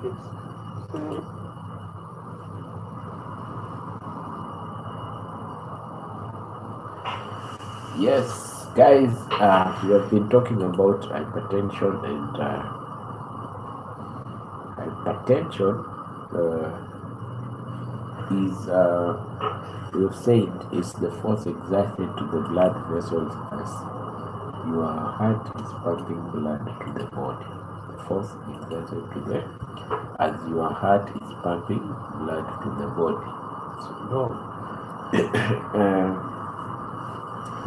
Yes, guys, we have been talking about hypertension, and hypertension is, we've said, is the force exerted to the blood vessels as your heart is pumping blood to the body. The force exerted to the as your heart is pumping blood to the body. So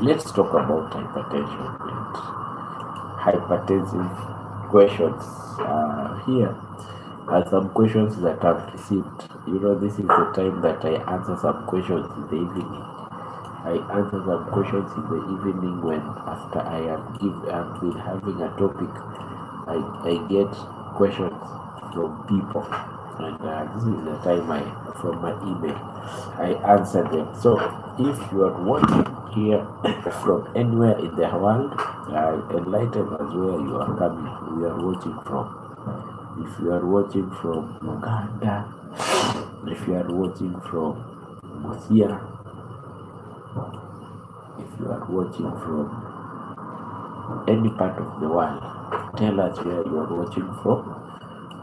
let's talk about hypertension and hypertensive questions. Here are some questions that I've received. This is the time that I answer some questions in the evening. I answer some questions in the evening when, after I have been having a topic, I get questions from people, and this is the time from my email, I answer them. So if you are watching here from anywhere in the world, enlighten us where you are coming. We are watching from. If you are watching from Uganda, if you are watching from Busia, if you are watching from any part of the world, tell us where you are watching from.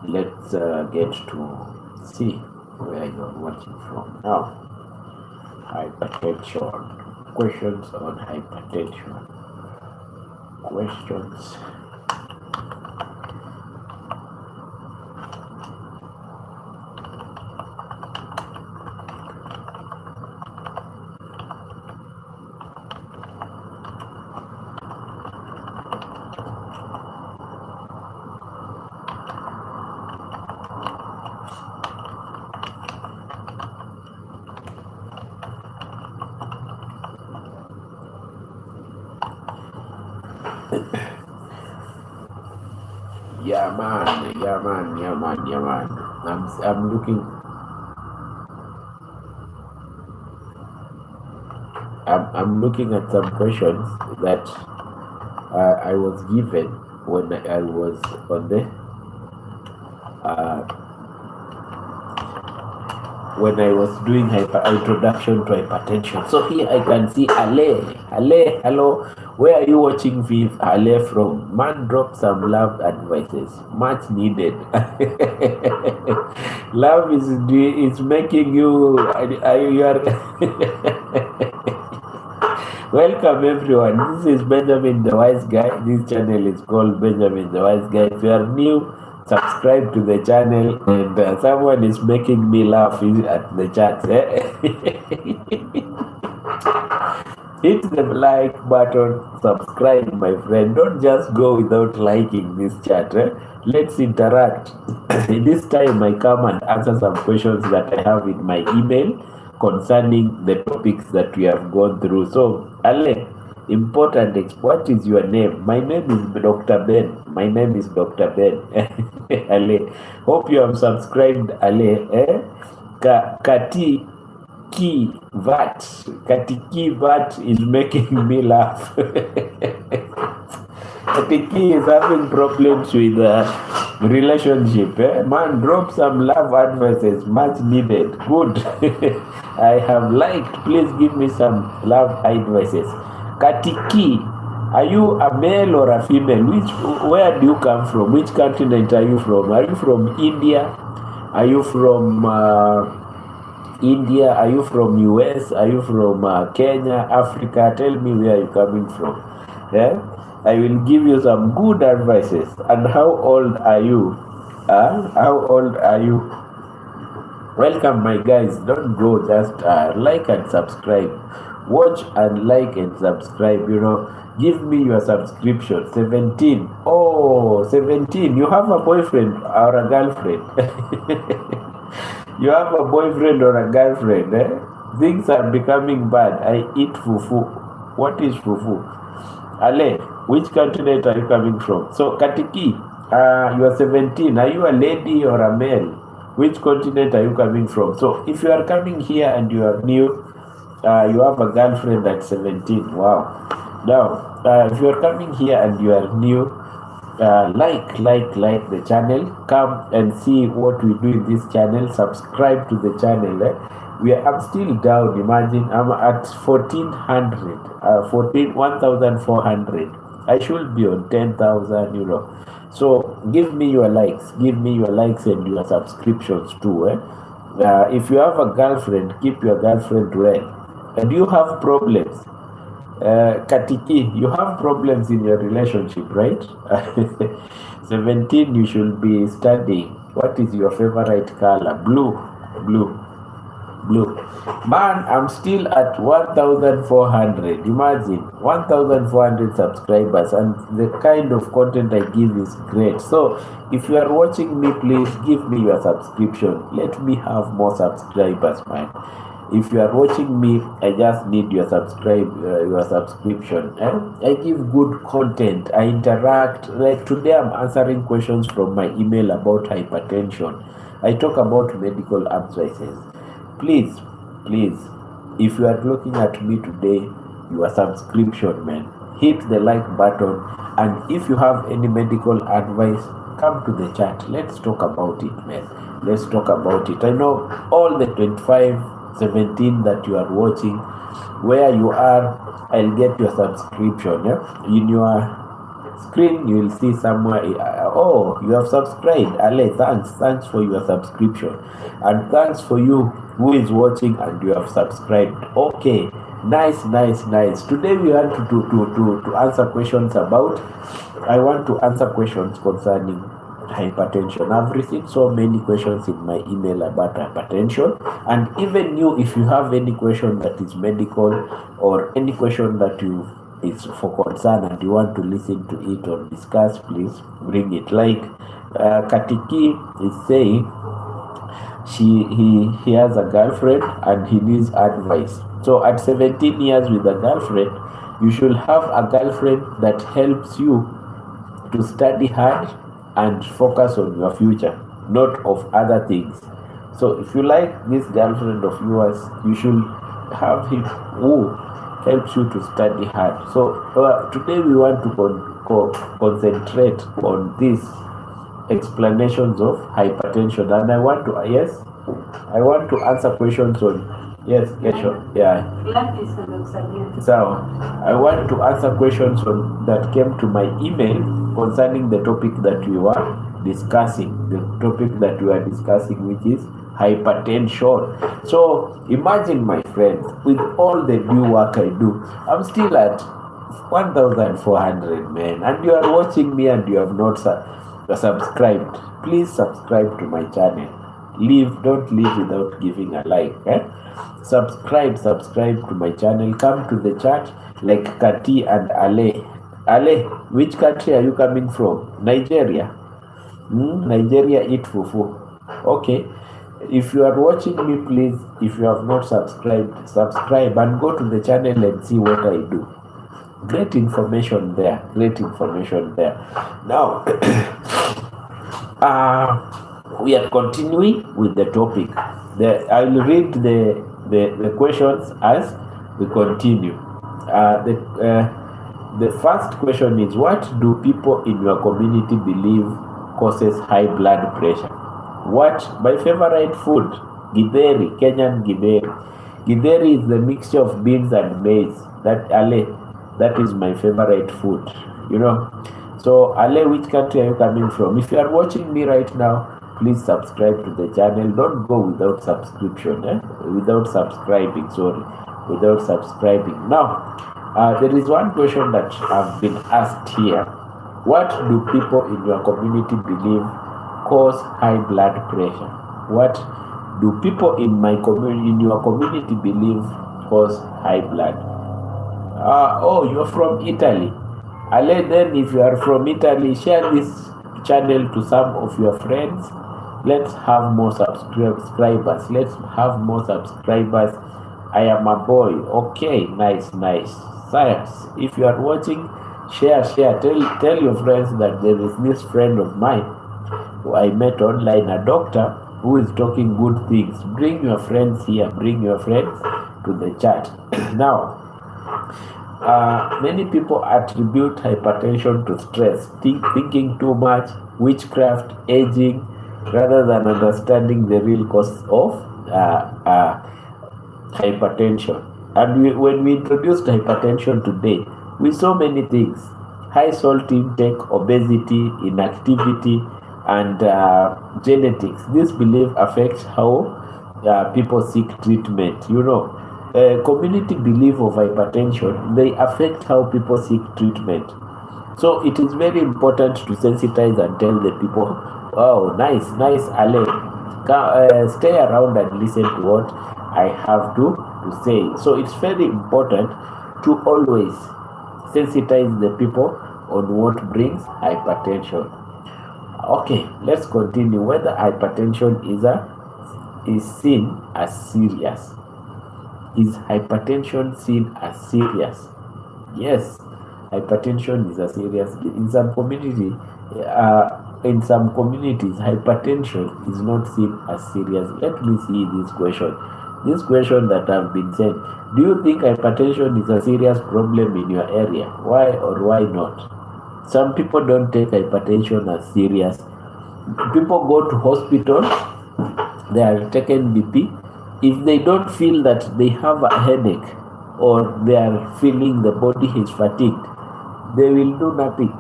Let's get to see where you are watching from. Now, hypertension. Questions on hypertension. Questions. Yeah man. I'm looking. I'm looking at some questions that I was given when I was on the when I was doing introduction to hypertension. So here I can see Ale, hello. Where are you watching Viv Ale from? Man, drop some love advices. Much needed. Love is making you. You are. Welcome everyone. This is Benjamin the Wise Guy. This channel is called Benjamin the Wise Guy. If you are new, subscribe to the channel, and someone is making me laugh at the chat. Hit the like button, subscribe, my friend. Don't just go without liking this chat. Let's interact. This time I come and answer some questions that I have in my email concerning the topics that we have gone through. So, Ale, important, what is your name? My name is Dr. Ben. My name is Dr. Ben. Ale, hope you have subscribed, Ale. Katiki Vat is making me laugh. Katiki is having problems with relationship. Man, drop some love advices, much needed. Good. I have liked. Please give me some love advices. Katiki, are you a male or a female? Where do you come from? Which continent are you from? Are you from India? Are you from India? Are you from US? Are you from Kenya, Africa? Tell me where you're coming from. Yeah, I will give you some good advices. And how old are you? How old are you? Welcome, my guys. Don't go, just like and subscribe. Watch and like and subscribe. Give me your subscription. 17. Oh, 17. You have a boyfriend or a girlfriend? You have a boyfriend or a girlfriend, Things are becoming bad. I eat fufu. What is fufu? Ale, which continent are you coming from? So, Katiki, you are 17. Are you a lady or a male? Which continent are you coming from? So, if you are coming here and you are new, you have a girlfriend at 17. Wow. Now, if you are coming here and you are new, like the channel. Come and see what we do in this channel. Subscribe to the channel. I'm still down. Imagine I'm at 1400, 14,400. I should be on 10,000. So give me your likes. Give me your likes and your subscriptions too. If you have a girlfriend, keep your girlfriend well. And you have problems. Katiki, you have problems in your relationship, right? 17, you should be studying. What is your favorite color? Blue. Man, I'm still at 1,400. Imagine 1,400 subscribers, and the kind of content I give is great. So if you are watching me, please give me your subscription. Let me have more subscribers, man. If you are watching me, I just need your subscription. I give good content. I interact. Like today, I'm answering questions from my email about hypertension. I talk about medical advices. Please, if you are looking at me today, your subscription, man. Hit the like button, and if you have any medical advice, come to the chat. Let's talk about it, man. Let's talk about it. I know all the 17 that you are watching, where you are, I'll get your subscription. In your screen, you will see somewhere, oh, you have subscribed. Ale, thanks for your subscription, and thanks for you who is watching and you have subscribed. Okay, nice. Today we want to answer questions about, I want to answer questions concerning hypertension. I've received so many questions in my email about hypertension, and even you, if you have any question that is medical or any question that is for concern and you want to listen to it or discuss, please bring it. Like Katiki is saying, he has a girlfriend and he needs advice. So at 17 years with a girlfriend, you should have a girlfriend that helps you to study hard and focus on your future, not of other things. So if you like this girlfriend of yours, you should have him who helps you to study hard. So today we want to concentrate on these explanations of hypertension, and I want to answer questions on So I want to answer questions that came to my email concerning the topic that we were discussing, which is hypertension. So imagine, my friends, with all the new work I do, I'm still at 1,400, man, and you are watching me and you have not subscribed. Please subscribe to my channel. Don't leave without giving a like. Subscribe to my channel. Come to the chat like Kati and Ale. Which country are you coming from? Nigeria. Nigeria eat fufu. Okay. If you are watching me, please, if you have not subscribed, subscribe and go to the channel and see what I do. Great information there. Now, we are continuing with the topic. I will read the questions as we continue. The first question is, what do people in your community believe causes high blood pressure? My favorite food, githeri, Kenyan githeri. Githeri is the mixture of beans and maize. That is my favorite food, So Ale, which country are you coming from? If you are watching me right now, please subscribe to the channel. Don't go without subscription, without subscribing. Now, there is one question that I've been asked here. What do people in your community believe cause high blood pressure? What do people in your community believe cause high blood? You're from Italy. Ale, then if you are from Italy, share this channel to some of your friends. Let's have more subscribers. I am a boy. Okay, nice. Science. If you are watching, share. Tell your friends that there is this friend of mine who I met online, a doctor who is talking good things. Bring your friends here. Bring your friends to the chat. Now, Many people attribute hypertension to stress, thinking too much, witchcraft, aging, rather than understanding the real cause of hypertension. And when we introduced hypertension today, we saw many things: high salt intake, obesity, inactivity, and genetics. This belief affects how people seek treatment. Community belief of hypertension, they affect how people seek treatment. So it is very important to sensitize and tell the people, oh, nice, Ale. Stay around and listen to what I have to say. So it's very important to always sensitize the people on what brings hypertension. Okay, let's continue. Whether hypertension is seen as serious. Is hypertension seen as serious? Yes, hypertension is a serious. In some communities, hypertension is not seen as serious. Let me see this question. This question that I've been saying: do you think hypertension is a serious problem in your area? Why or why not? Some people don't take hypertension as serious. People go to hospital, they are taken BP. If they don't feel that they have a headache or they are feeling the body is fatigued, they will do nothing.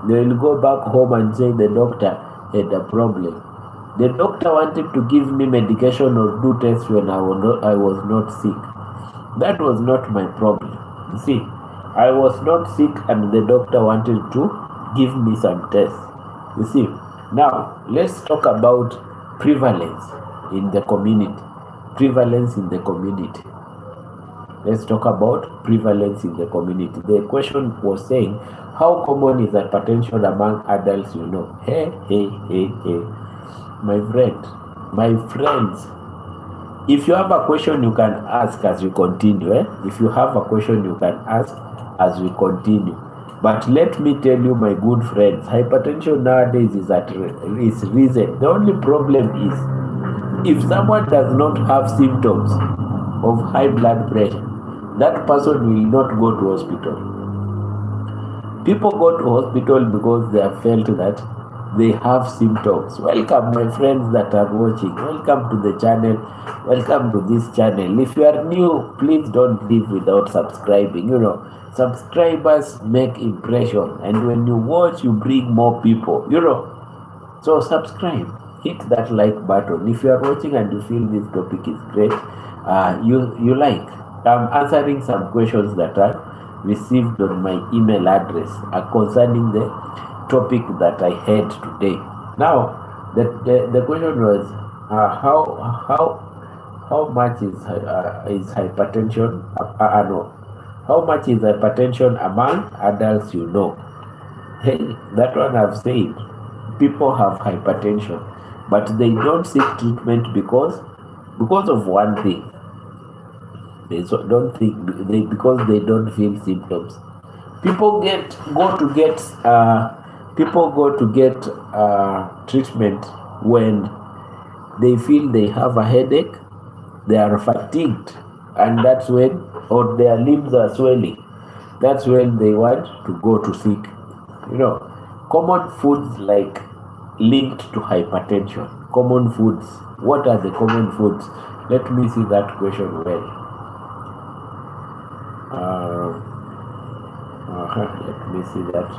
They will go back home and say the doctor had a problem. The doctor wanted to give me medication or do tests when I was not sick. That was not my problem. You see, I was not sick and the doctor wanted to give me some tests. You see, now let's talk about prevalence in the community. Prevalence in the community. Let's talk about prevalence in the community. The question was saying, how common is hypertension among adults you know? Hey. My friends, if you have a question you can ask as we continue. If you have a question you can ask as we continue. But let me tell you, my good friends, hypertension nowadays is risen. The only problem is, if someone does not have symptoms of high blood pressure, that person will not go to hospital. People go to hospital because they have felt that they have symptoms. Welcome, my friends that are watching. Welcome to the channel. Welcome to this channel. If you are new, please don't leave without subscribing. Subscribers make impression, and when you watch, you bring more people. So subscribe. Hit that like button. If you are watching and you feel this topic is great, you like. I'm answering some questions that are received on my email address concerning the topic that I had today. Now, the question was, how much is hypertension? How much is hypertension among adults you know? Hey, that one I've said. People have hypertension, but they don't seek treatment because of one thing. Because they don't feel symptoms. People go to get treatment when they feel they have a headache, they are fatigued, and that's when, or their limbs are swelling. That's when they want to go to seek. Common foods like linked to hypertension. Common foods. What are the common foods? Let me see that question well. Let me see that.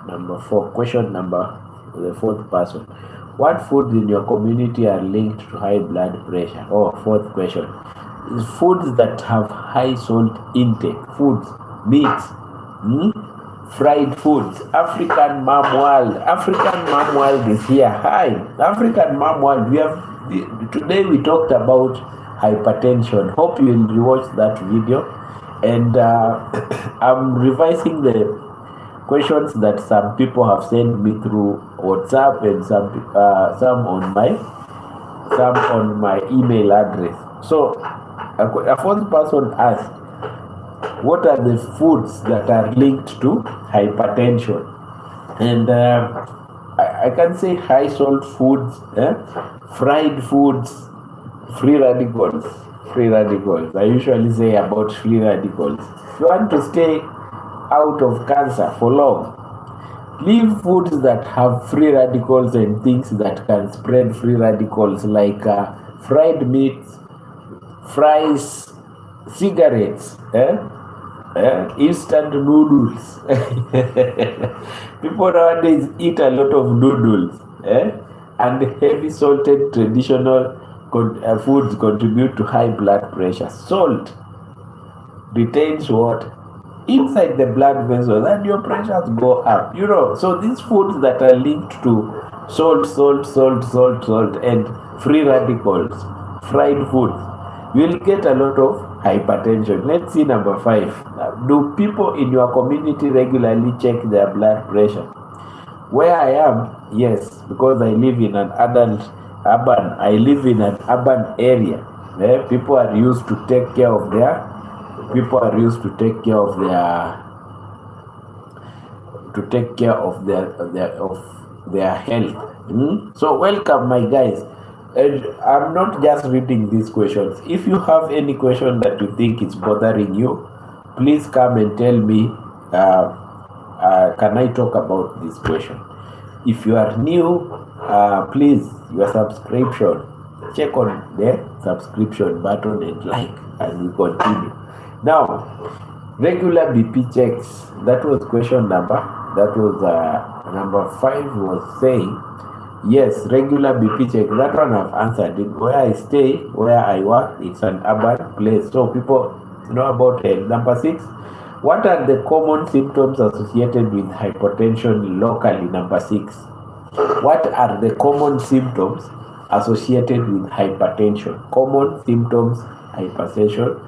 Number 4. Question number, the fourth person. What foods in your community are linked to high blood pressure? Fourth question. Is foods that have high salt intake. Foods, meats, fried foods. African Mom World is here. Hi, African Mom World. Today we talked about hypertension. Hope you will rewatch that video. And I'm revising the questions that some people have sent me through WhatsApp and some on my email address. So a fourth person asked, what are the foods that are linked to hypertension? And I can say high salt foods, fried foods, free radicals. Free radicals. I usually say about free radicals. If you want to stay out of cancer for long, leave foods that have free radicals and things that can spread free radicals, like fried meats, fries, cigarettes, instant noodles. People nowadays eat a lot of noodles, and heavy salted traditional foods contribute to high blood pressure. Salt retains what? Inside the blood vessels, and your pressures go up. So these foods that are linked to salt, and free radicals, fried foods, you will get a lot of hypertension. Let's see number 5. Do people in your community regularly check their blood pressure? Where I am, yes, because I live in an urban area. People are used to take care of their health. So welcome, my guys. And I'm not just reading these questions. If you have any question that you think is bothering you, please come and tell me, can I talk about this question? If you are new, please, your subscription, check on the subscription button and like, and we continue. Now, regular BP checks. That was question number 5 was saying, yes, regular BP check. That one I've answered. Where I stay, where I work, it's an urban place, so people know about health. Number 6, what are the common symptoms associated with hypertension locally? Number 6, what are the common symptoms associated with hypertension? Common symptoms, hypertension.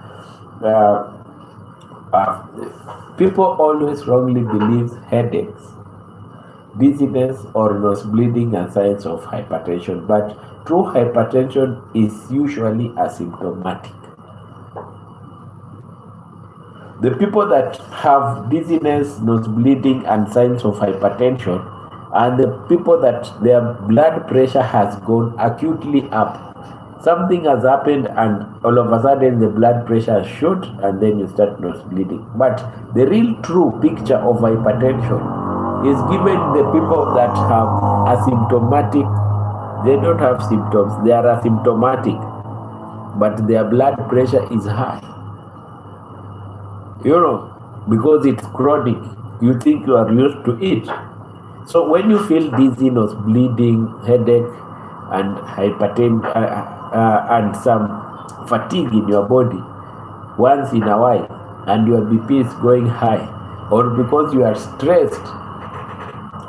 People always wrongly believe headaches, dizziness, or nose bleeding are signs of hypertension, but true hypertension is usually asymptomatic. The people that have dizziness, nose bleeding, and signs of hypertension are the people that their blood pressure has gone acutely up. Something has happened and all of a sudden the blood pressure shot and then you start nose bleeding. But the real true picture of hypertension is given the people that have asymptomatic. They don't have symptoms, they are asymptomatic, but their blood pressure is high. Because it's chronic, you think you are used to it. So when you feel dizzy, nose bleeding, headache, and hypertension, and some fatigue in your body once in a while, and your BP is going high, or because you are stressed,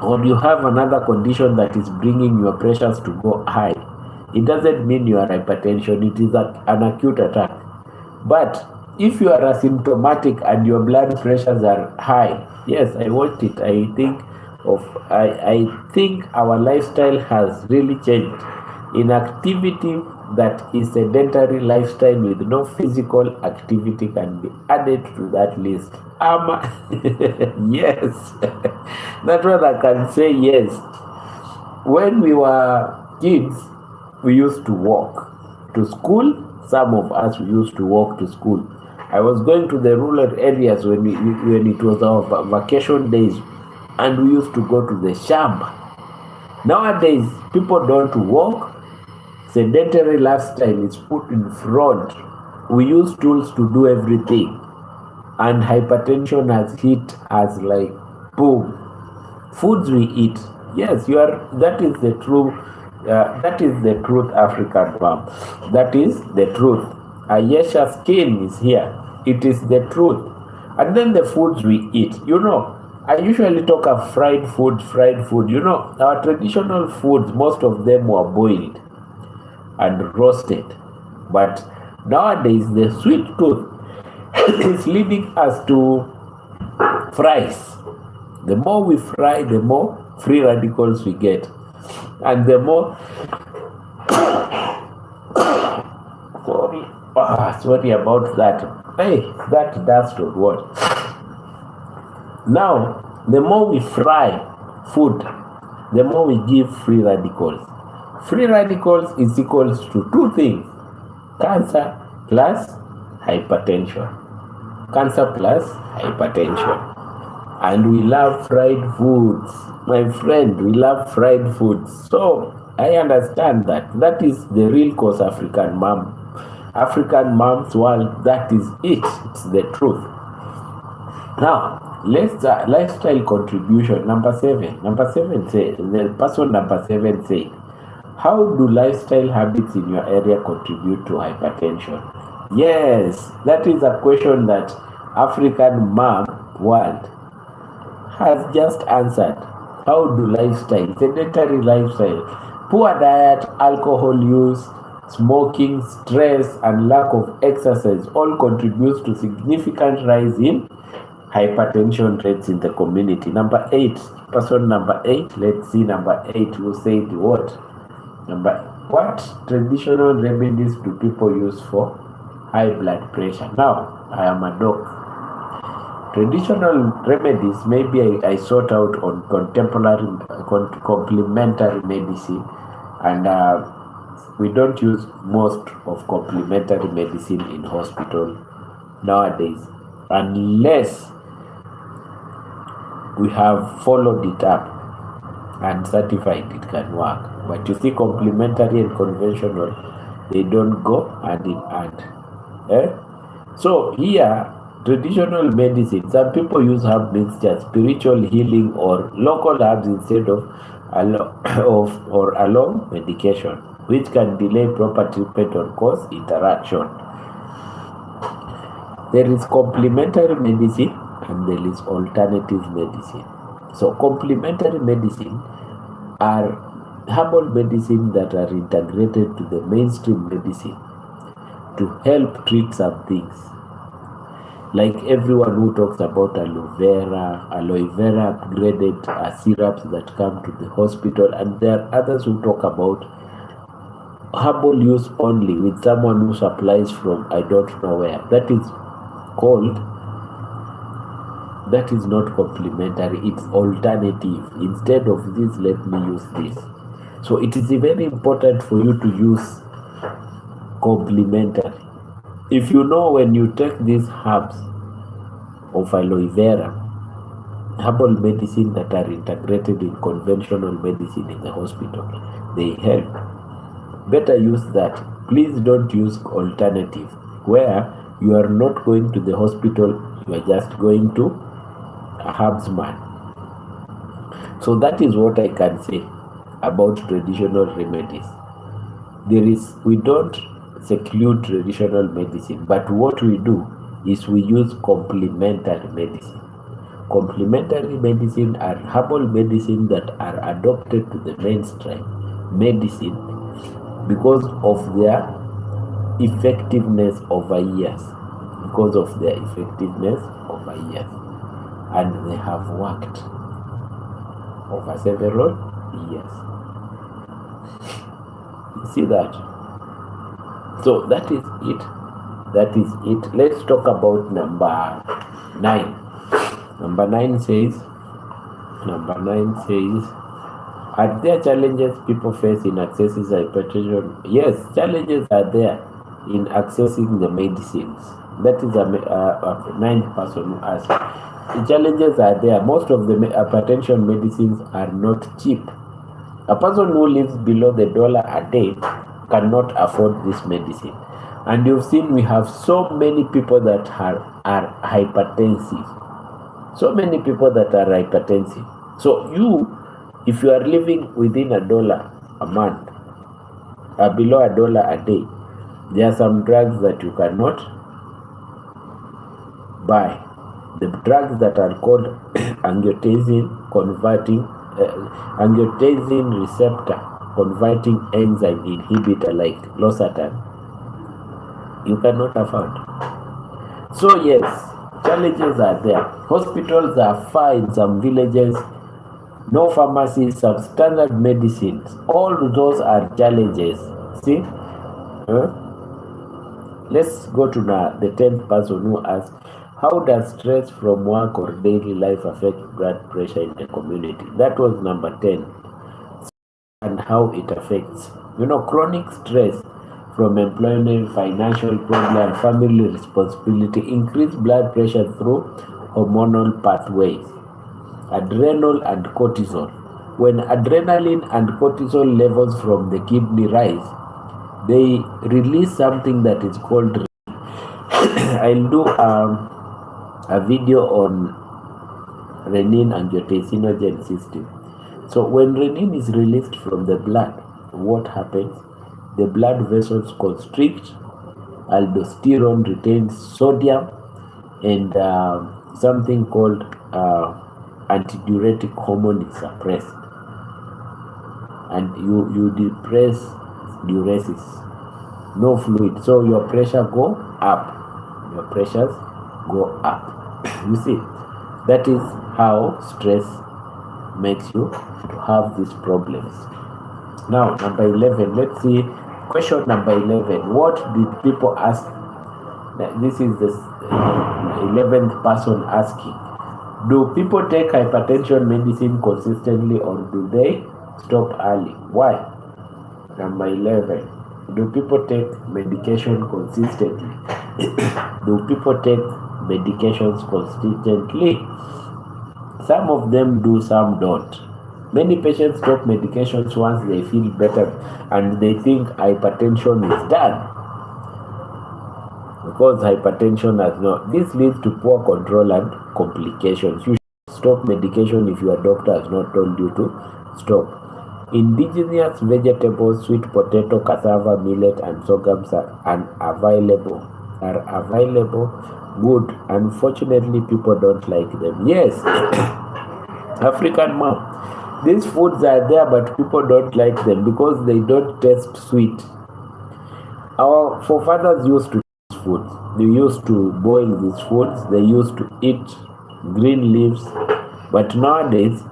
or you have another condition that is bringing your pressures to go high, it doesn't mean you are hypertension. It is an acute attack. But if you are asymptomatic and your blood pressures are high, yes, I watched it. I think our lifestyle has really changed. Inactivity, that is sedentary lifestyle with no physical activity, can be added to that list. Yes, that's what I can say. Yes, when we were kids, we used to walk to school. Some of us used to walk to school. I was going to the rural areas when it was our vacation days, and we used to go to the shamba. Nowadays, people don't walk. Sedentary lifestyle is put in front. We use tools to do everything, and hypertension has hit us like boom. Foods we eat. Yes, that is the truth. That is the truth, African mom. That is the truth. Ayesha Skin is here. It is the truth. And then the foods we eat. I usually talk of fried food. Our traditional foods, most of them were boiled and roasted. But nowadays, the sweet tooth is leading us to fries. The more we fry, the more free radicals we get. And the more sorry about that. Hey, that dust or what? Now, the more we fry food, the more we give free radicals. Free radicals is equals to two things: cancer plus hypertension. Cancer plus hypertension. And we love fried foods. My friend, we love fried foods. So I understand that. That is the real cause African mom. African mom's world, that is it. It's the truth. Now, let's lifestyle contribution. Number 7. Number 7 says, the person number 7 said, how do lifestyle habits in your area contribute to hypertension? Yes, that is a question that African mom world has just answered. How do lifestyle, sedentary lifestyle, poor diet, alcohol use, smoking, stress, and lack of exercise all contributes to significant rise in hypertension rates in the community. Number 8, person number 8, let's see number 8 who said what? What traditional remedies do people use for high blood pressure? Now, I am a doc. Traditional remedies, maybe I sort out on contemporary complementary medicine, and we don't use most of complementary medicine in hospital nowadays unless we have followed it up and certified it can work. But you see, complementary and conventional, they don't go hand in hand. So here, traditional medicine, some people use herb mixtures, spiritual healing, or local herbs instead of alone medication, which can delay proper treatment or cause interaction. There is complementary medicine and there is alternative medicine. So complementary medicine are herbal medicine that are integrated to the mainstream medicine to help treat some things. Like everyone who talks about aloe vera upgraded syrups that come to the hospital, and there are others who talk about herbal use only with someone who supplies from I don't know where. That is not complementary, it's alternative. Instead of this, let me use this. So it is very important for you to use complementary. If you know, when you take these herbs of aloe vera, herbal medicine that are integrated in conventional medicine in the hospital, they help. Better use that. Please don't use alternative where you are not going to the hospital, you are just going to a herbsman. So that is what I can say about traditional remedies. We don't seclude traditional medicine, but what we do is we use complementary medicine. Complementary medicine are herbal medicine that are adopted to the mainstream medicine because of their effectiveness over years. And they have worked over several years. You see that? So that is it. Let's talk about number 9. Number 9 says, are there challenges people face in accessing hypertension? Yes, challenges are there in accessing the medicines. That is a 9th person who asked. The challenges are there. Most of the hypertension medicines are not cheap. A person who lives below the $1 a day cannot afford this medicine. And you've seen we have so many people that are hypertensive. So many people that are hypertensive. So if you are living within $1 a month, below $1 a day, there are some drugs that you cannot buy. The drugs that are called angiotensin receptor converting enzyme inhibitor like losartan, you cannot afford. So yes, challenges are there. Hospitals are far in some villages, no pharmacies, substandard medicines. All those are challenges. See? Let's go to the 10th person who asks, how does stress from work or daily life affect blood pressure in the community? That was number 10. And how it affects. Chronic stress from employment, financial problem, family responsibility, increased blood pressure through hormonal pathways, adrenal and cortisol. When adrenaline and cortisol levels from the kidney rise, they release something that is called I'll do a video on renin-angiotensinogen system. So when renin is released from the blood, what happens? The blood vessels constrict, aldosterone retains sodium, and something called antidiuretic hormone is suppressed, and you depress diuresis, no fluid, so your pressure go up, your pressures go up. You see, that is how stress makes you to have these problems. Now, number 11, let's see, question number 11. What did people ask? This is the 11th person asking. Do people take hypertension medicine consistently, or do they stop early? Why? Number 11. Do people take medication consistently? Do people take medications consistently? Some of them do, some don't. Many patients stop medications once they feel better and they think hypertension is done, because hypertension has not. This leads to poor control and complications. You should stop medication if your doctor has not told you to stop. Indigenous vegetables, sweet potato, cassava, millet, and sorghum are available. Good. Unfortunately, people don't like them. Yes, African mom. These foods are there, but people don't like them because they don't taste sweet. Our forefathers used to eat foods. They used to boil these foods. They used to eat green leaves. But nowadays,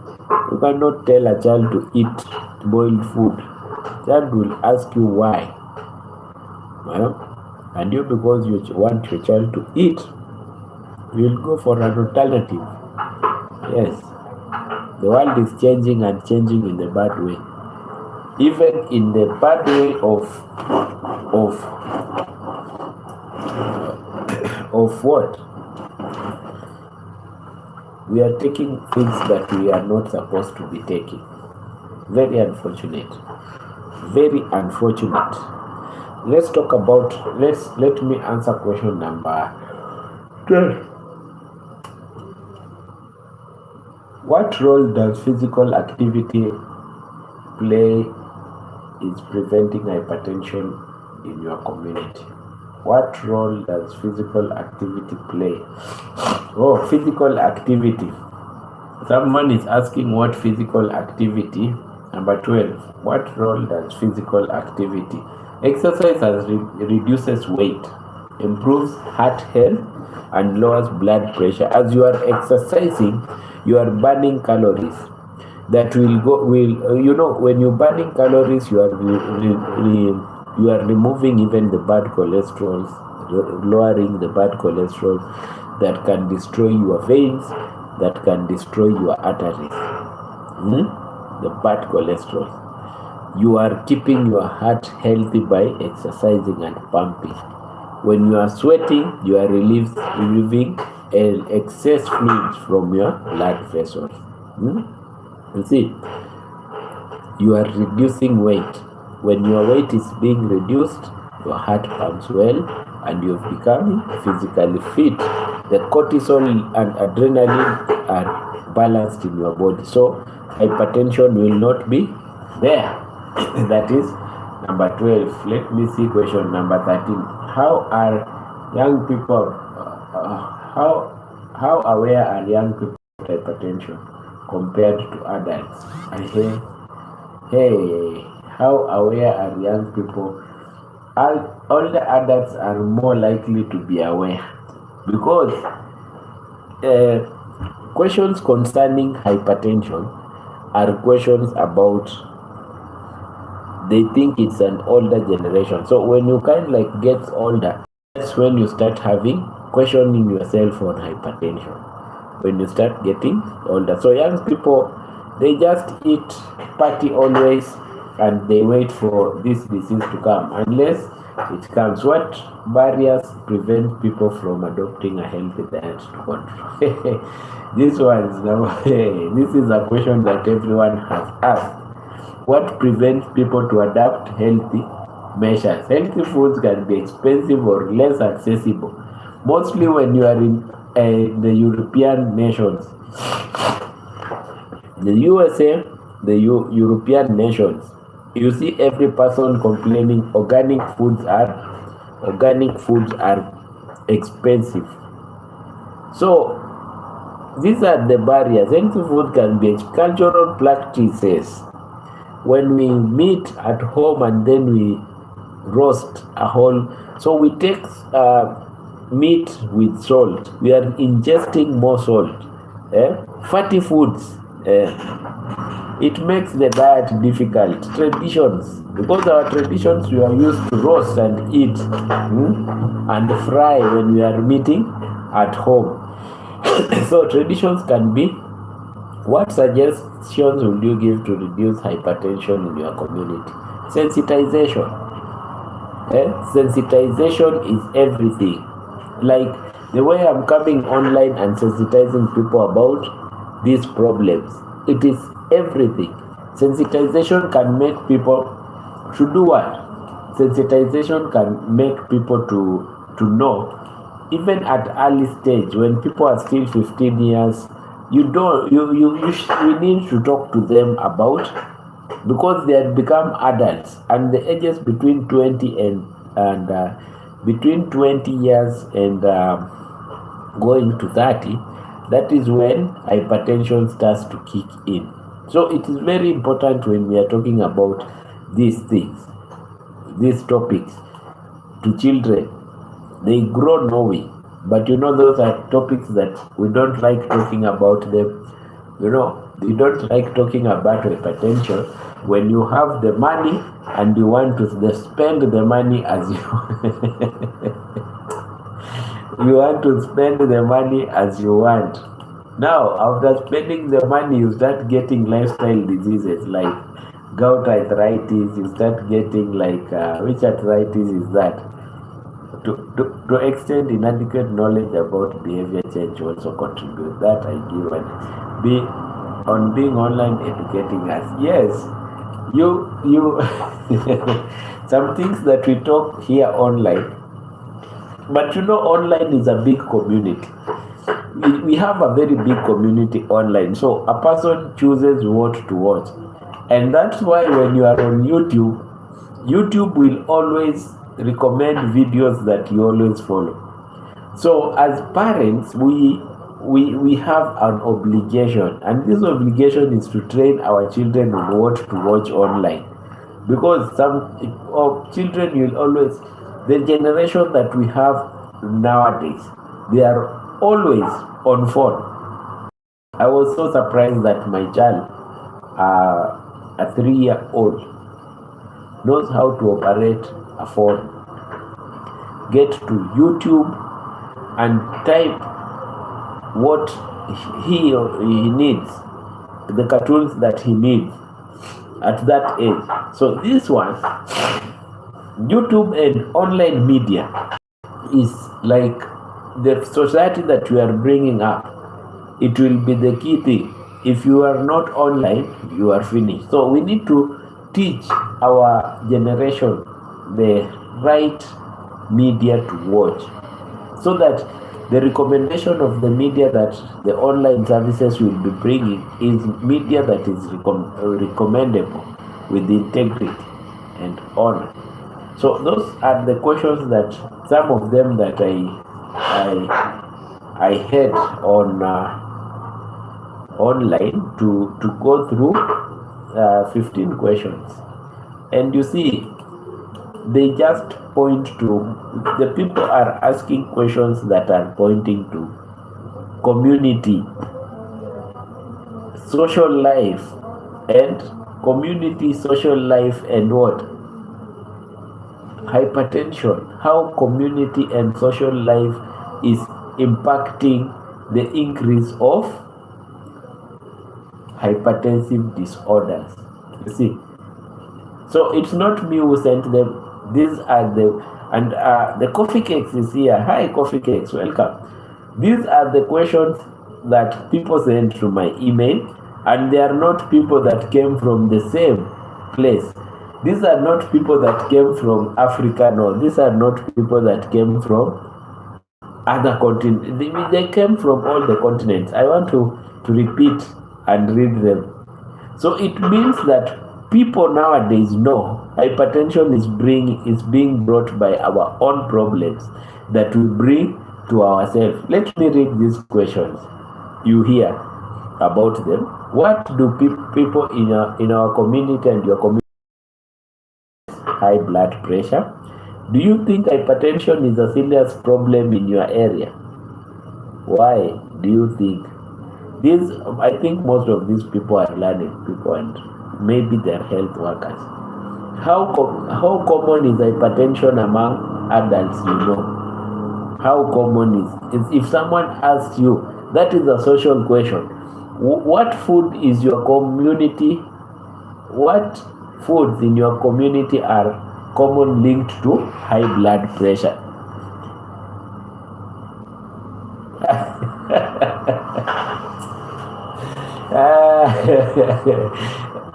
you cannot tell a child to eat boiled food. Child will ask you why. And you, because you want your child to eat, you will go for an alternative. Yes. The world is changing, and changing in the bad way. Even in the bad way of what? We are taking things that we are not supposed to be taking. Very unfortunate. Very unfortunate. Let's talk about, let me answer question number 12. What role does physical activity play in preventing hypertension in your community? What role does physical activity play? Oh, physical activity. Someone is asking what physical activity. Number 12. What role does physical activity? Exercise reduces weight, improves heart health, and lowers blood pressure. As you are exercising, you are burning calories that will when you're burning calories, you are removing even the bad cholesterol, lowering the bad cholesterol that can destroy your veins, that can destroy your arteries. The bad cholesterol. You are keeping your heart healthy by exercising and pumping. When you are sweating, you are relieving excess fluids from your blood vessels. You see, you are reducing weight. When your weight is being reduced, your heart pumps well, and you've become physically fit. The cortisol and adrenaline are balanced in your body, so hypertension will not be there. That is number 12. Let me see question number 13. How are young people, how aware are young people of hypertension compared to adults? How aware are young people? All the adults are more likely to be aware, because questions concerning hypertension are questions about, they think it's an older generation. So when you get older, that's when you start questioning yourself on hypertension. When you start getting older. So young people, they just eat, party always, and they wait for this disease to come. Unless it comes. What barriers prevent people from adopting a healthy diet to control? This one's now. This is a question that everyone has asked. What prevents people to adopt healthy measures? Healthy foods can be expensive or less accessible, mostly when you are in the European nations, the USA, the European nations. You see every person complaining organic foods are expensive. So these are the barriers. Healthy food can be cultural practices. When we meet at home and then we roast a whole, so we take meat with salt. We are ingesting more salt. Fatty foods. It makes the diet difficult. Traditions, because our traditions we are used to roast and eat and fry when we are meeting at home. So traditions can be. What suggestions would you give to reduce hypertension in your community? Sensitization. Sensitization is everything. Like the way I'm coming online and sensitizing people about these problems, it is everything. Sensitization can make people to do what? Sensitization can make people to know, even at early stage when people are still 15 years. We need to talk to them about, because they have become adults, and the ages between 20 and between 20 years and going to 30, that is when hypertension starts to kick in. So it is very important when we are talking about these things, these topics to children. They grow knowing, but those are topics that we don't like talking about them. You don't like talking about hypertension when you have the money and you want to spend the money as you you want to spend the money as you want. Now, after spending the money, you start getting lifestyle diseases like gout arthritis. You start getting like which arthritis is that? To extend inadequate knowledge about behavior change also contribute. That I give and being online educating us. Yes, you some things that we talk here online, but online is a big community. We have a very big community online, so a person chooses what to watch, and that's why when you are on YouTube will always recommend videos that you always follow. So as parents, we have an obligation, and this obligation is to train our children on what to watch online, because some of children will always, the generation that we have nowadays, they are always on phone. I was so surprised that my child, a 3-year-old, knows how to operate a phone, get to YouTube and type what he needs, the cartoons that he needs at that age. So this one, YouTube and online media is like the society that we are bringing up. It will be the key thing. If you are not online, you are finished. So we need to teach our generation the right media to watch, so that the recommendation of the media that the online services will be bringing is media that is recommendable with integrity and honor. So those are the questions that some of them that I had on online to go through 15 questions, and you see they just point to, the people are asking questions that are pointing to community, social life, and community, social life, and what? Hypertension. How community and social life is impacting the increase of hypertensive disorders. You see, so it's not me who sent them These are the coffee cakes is here. Hi, coffee cakes, welcome. These are the questions that people send to my email, and they are not people that came from the same place. These are not people that came from Africa, no. These are not people that came from other continents. They came from all the continents. I want to repeat and read them. So it means that people nowadays know hypertension is being brought by our own problems that we bring to ourselves. Let me read these questions. You hear about them. What do people in our community and your community high blood pressure? Do you think hypertension is a serious problem in your area? Why do you think? I think most of these people are learning people, and maybe they're health workers. How common is hypertension among adults? How common is if someone asks you, that is a social question. What food is your community? What foods in your community are common linked to high blood pressure?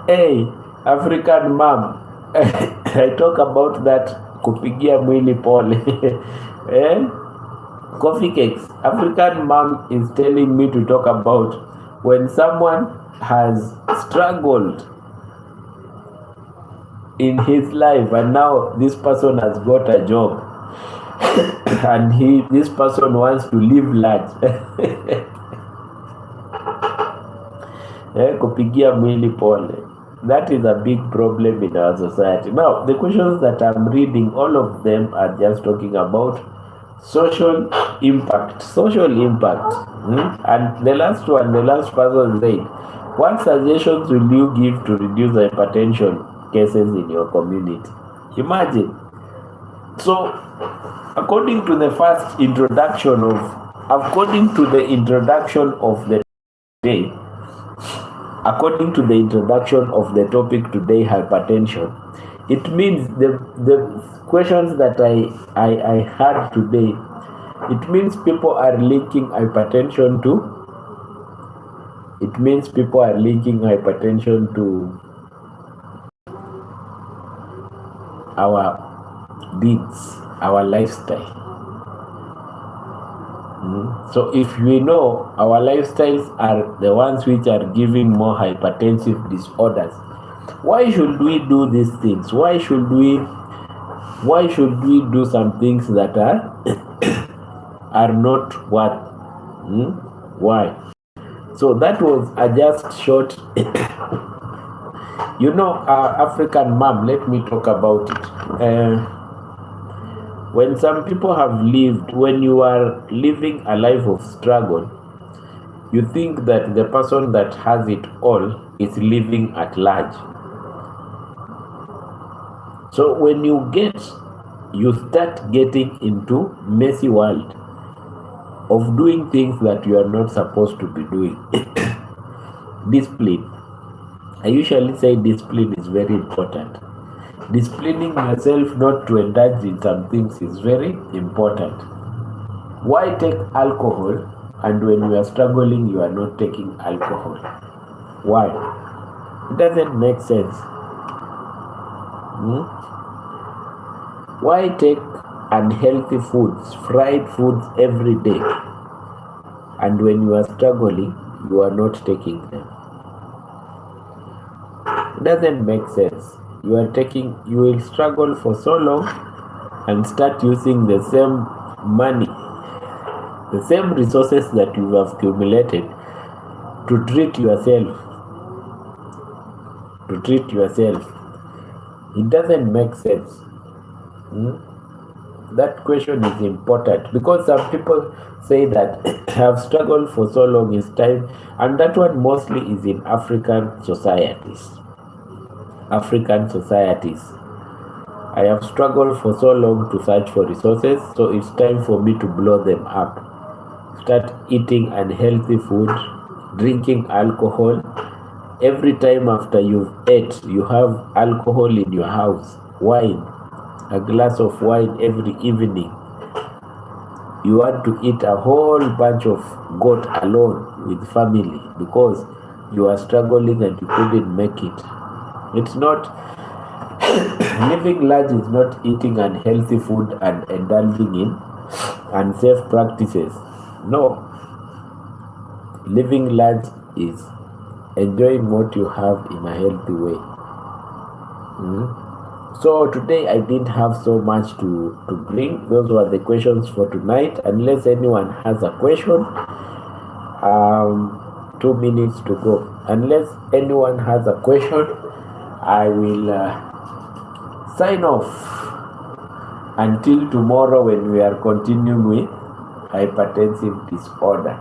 Hey, African mom, I talk about that kupigia mwili pole. Coffee cakes. African mom is telling me to talk about when someone has struggled in his life, and now this person has got a job and this person wants to live large. Kupigia mwili pole. That is a big problem in our society. Now, the questions that I'm reading, all of them are just talking about social impact. And the last person said, what suggestions will you give to reduce hypertension cases in your community? Imagine. So, according to the introduction of the day, according to the introduction of the topic today, hypertension, it means the questions that I had today, it means people are linking hypertension to our deeds, our lifestyle. So if we know our lifestyles are the ones which are giving more hypertensive disorders, why should we do these things? Why should we do some things that are not worth? Why? So that was a just short African mom, let me talk about it. When some people when you are living a life of struggle, you think that the person that has it all is living at large. So when you start getting into messy world of doing things that you are not supposed to be doing. Discipline. I usually say discipline is very important. Disciplining yourself not to indulge in some things is very important. Why take alcohol, and when you are struggling you are not taking alcohol? Why? It doesn't make sense. Why take unhealthy foods, fried foods every day, and when you are struggling you are not taking them? It doesn't make sense. You will struggle for so long and start using the same money, the same resources that you have accumulated to treat yourself. It doesn't make sense. That question is important because some people say that have struggled for so long is time, and that one mostly is in African societies. I have struggled for so long to search for resources, so it's time for me to blow them up. Start eating unhealthy food, drinking alcohol. Every time after you've ate, you have alcohol in your house, wine. a glass of wine every evening. You want to eat a whole bunch of goat alone with family because you are struggling and you couldn't make it. It's not living large is not eating unhealthy food and indulging in unsafe practices. No, living large is enjoying what you have in a healthy way. So today I didn't have so much to bring. Those were the questions for tonight. Unless anyone has a question, 2 minutes to go. Unless anyone has a question, I will sign off until tomorrow when we are continuing with hypertensive disorder.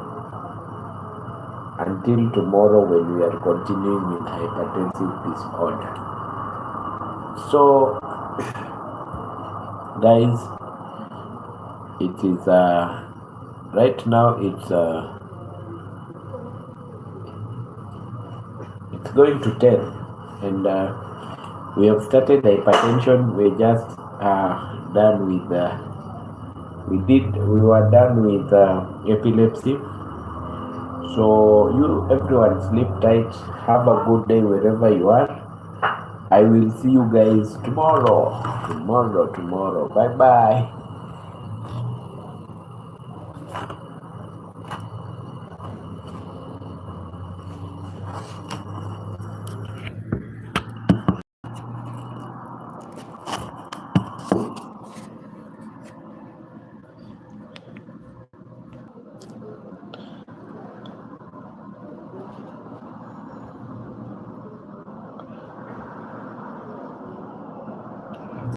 Until tomorrow when we are continuing with hypertensive disorder. So guys, it is right now it's going to 10, and we have started hypertension. We're just done with we were done with epilepsy. So you everyone sleep tight, have a good day wherever you are. I will see you guys tomorrow. Bye bye.